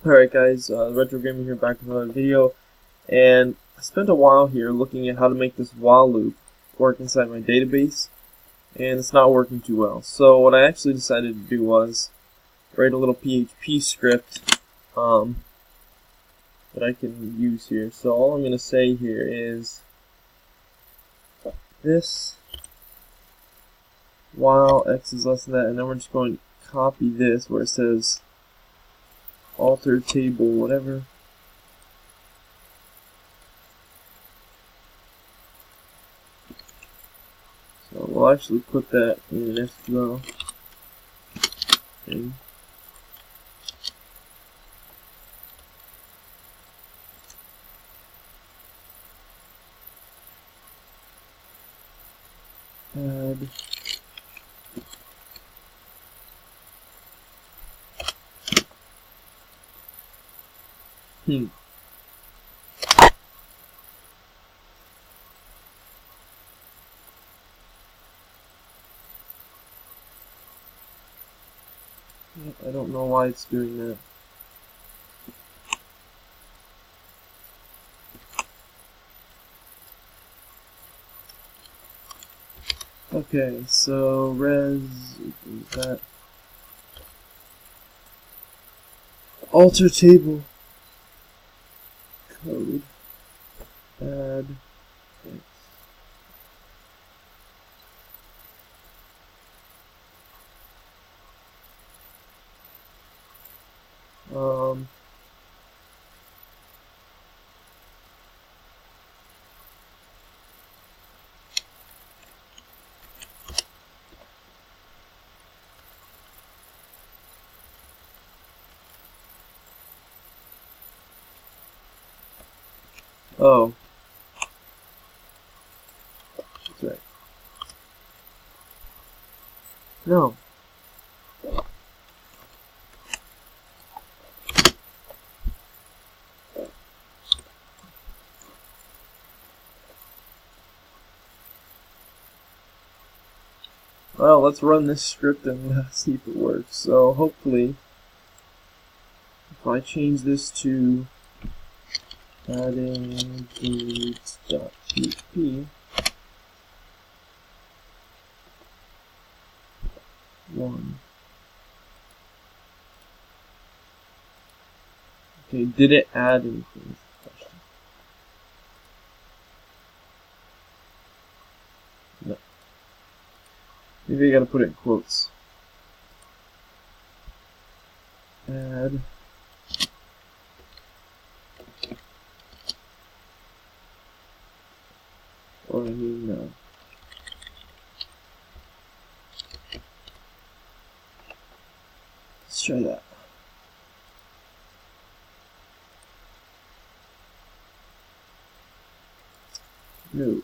Alright guys, Retro Gamer here back with another video, and I spent a while here looking at how to make this while loop work inside my database, and it's not working too well. So what I actually decided to do was write a little PHP script that I can use here. So all I'm going to say here is this while x is less than that, and then we're just going to copy this where it says alter table whatever. So we'll actually put that in an SQL thing. Add I don't know why it's doing that. Okay, so res equals that. Alter table code add x. Oh, that's right. No. Well, let's run this script and see if it works. So hopefully, if I change this to adding dudes.php 1. Okay, did it add anything? No. Maybe I gotta put it in quotes. Add or I mean no. Let's try that. No.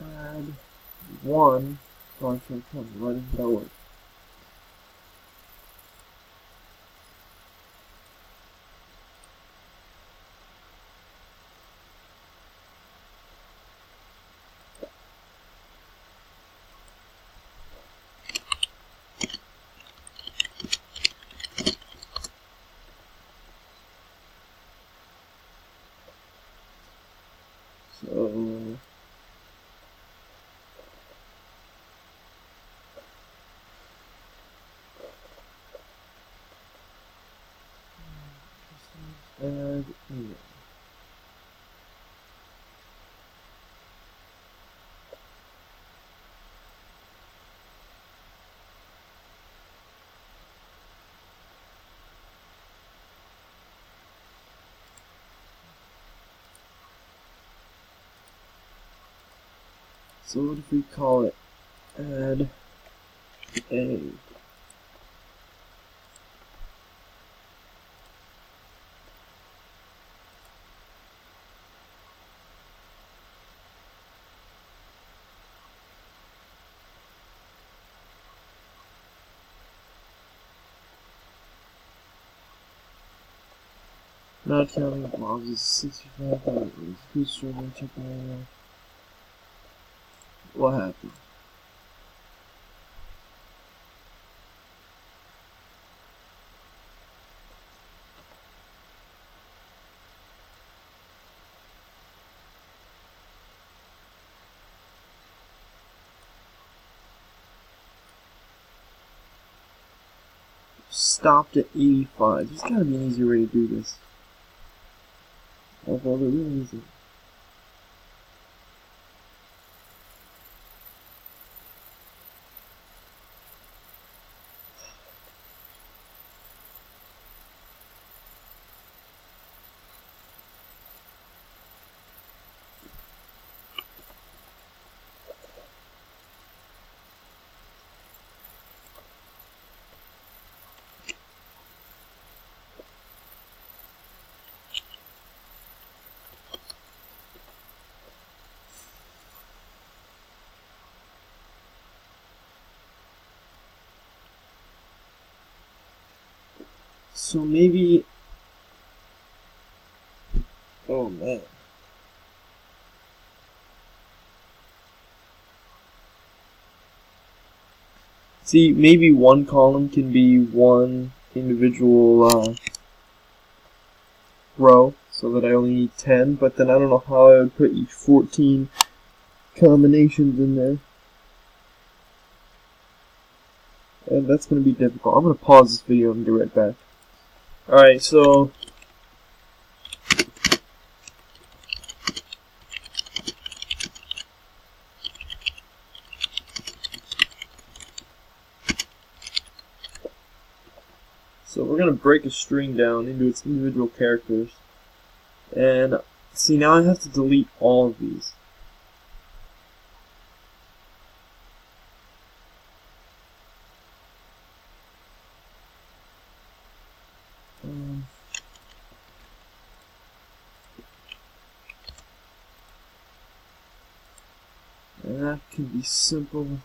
Add 1. Why doesn't that work? So add email. So what if we call it add a? Not counting bombs is 65 who's struggling checking right now. What happened? Stopped at 85. There's gotta be an easier way to do this. Although there really isn't. So maybe... Oh man. See, maybe one column can be one individual row, so that I only need 10, but then I don't know how I would put each 14 combinations in there. And that's going to be difficult. I'm going to pause this video and be right back. Alright, so... So we're going to break a string down into its individual characters. And see, now I have to delete all of these. And that can be simple.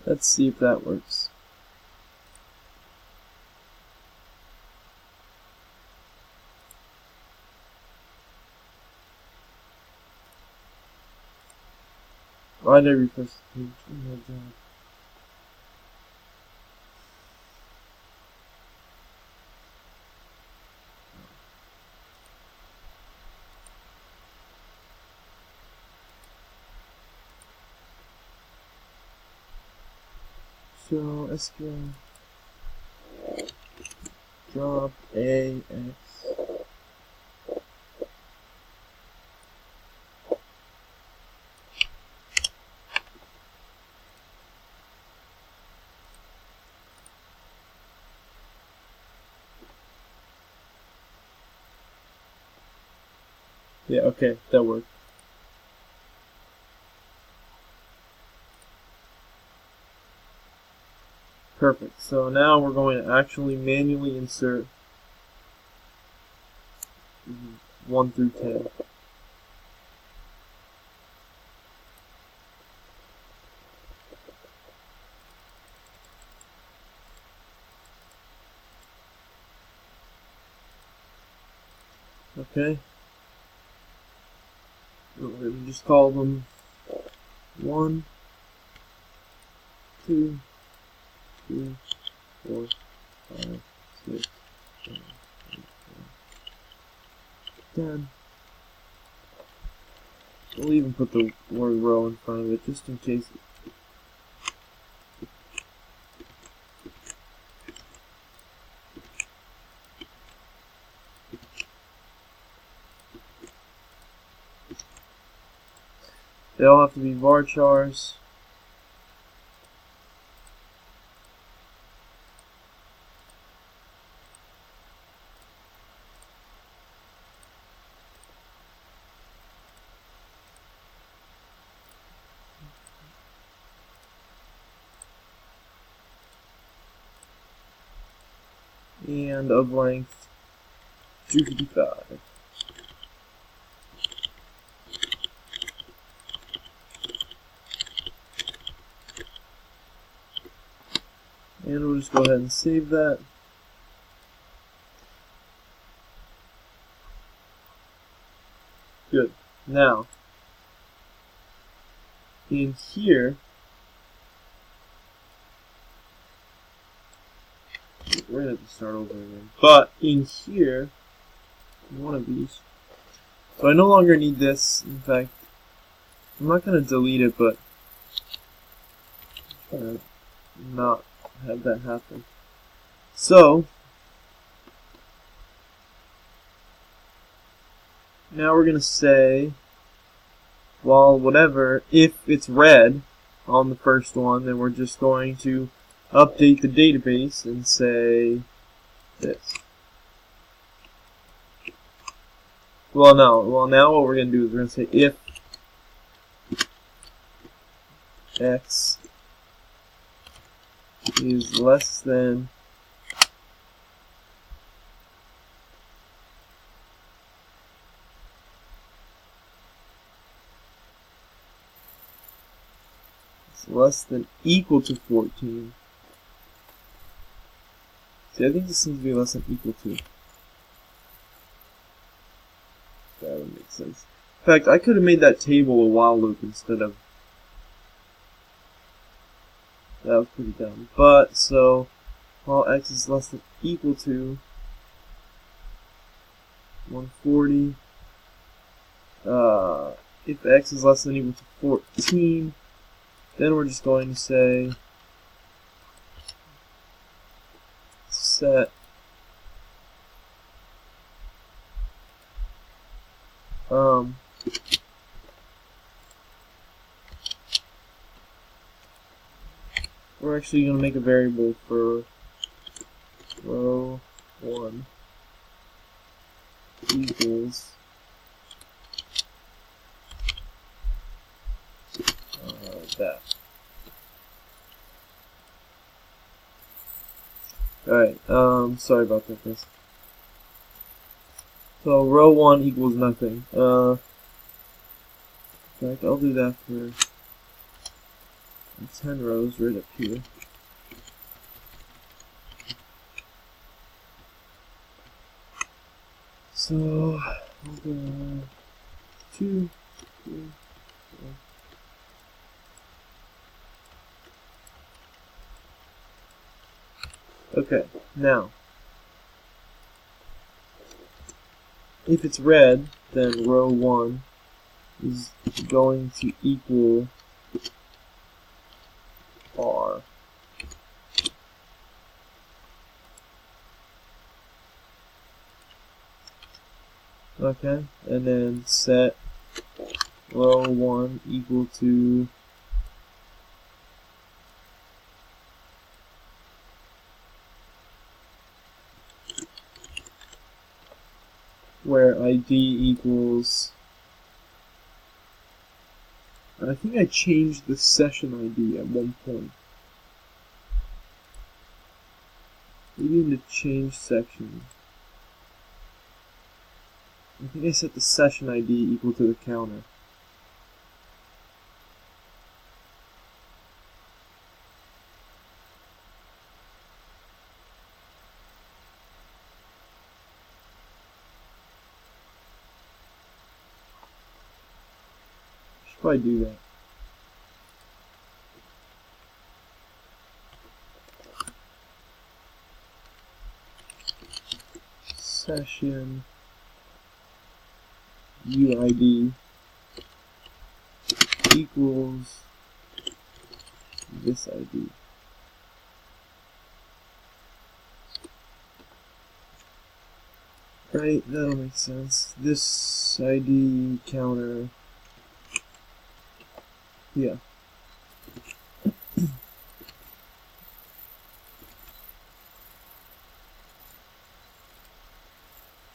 Let's see if that works. Why did I refresh the page? Oh my god. So SQL drop AX. Yeah, okay, that worked. Perfect. So now we're going to actually manually insert 1 through 10. Okay. We're going to just call them 1, 2, 3, 4, 5, 6, 7, 8, 9, 10. We'll even put the word row in front of it just in case. They all have to be varchars. And of length 255. And we'll just go ahead and save that. Good. Now, in here, we're going to have to start over again. But in here, one of these. So I no longer need this. In fact, I'm not going to delete it, but I'm trying to not have that happen. So, now we're going to say, well, whatever, if it's red on the first one, then we're just going to update the database and say this. Well, no. Well, now what we're going to do is we're going to say if x is less than equal to 14. See, I think this needs to be less than equal to. That would make sense. In fact, I could have made that table a while loop instead of. That was pretty dumb. But, so, while x is less than equal to 140, if x is less than equal to 14, then we're just going to say set we're actually going to make a variable for row 1 equals that. Alright, sorry about that, guys. So row 1 equals nothing. In fact, I'll do that for 10 rows right up here. So I'll go 2, 3, 4. Okay, now, if it's red, then row 1 is going to equal R. Okay, and then set row 1 equal to where ID equals, I think I changed the session ID at one point. Maybe in the change section. I think I set the session ID equal to the counter. Should probably do that. Session UID equals this ID. Right, that'll make sense. This ID counter, yeah.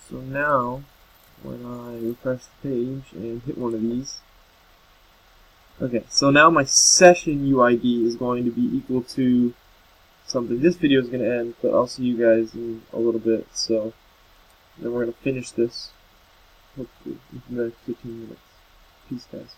So now, when I refresh the page and hit one of these, okay, so now my session UID is going to be equal to something. This video is going to end, but I'll see you guys in a little bit, so then we're going to finish this, hopefully, in the next 15 minutes. Peace, guys.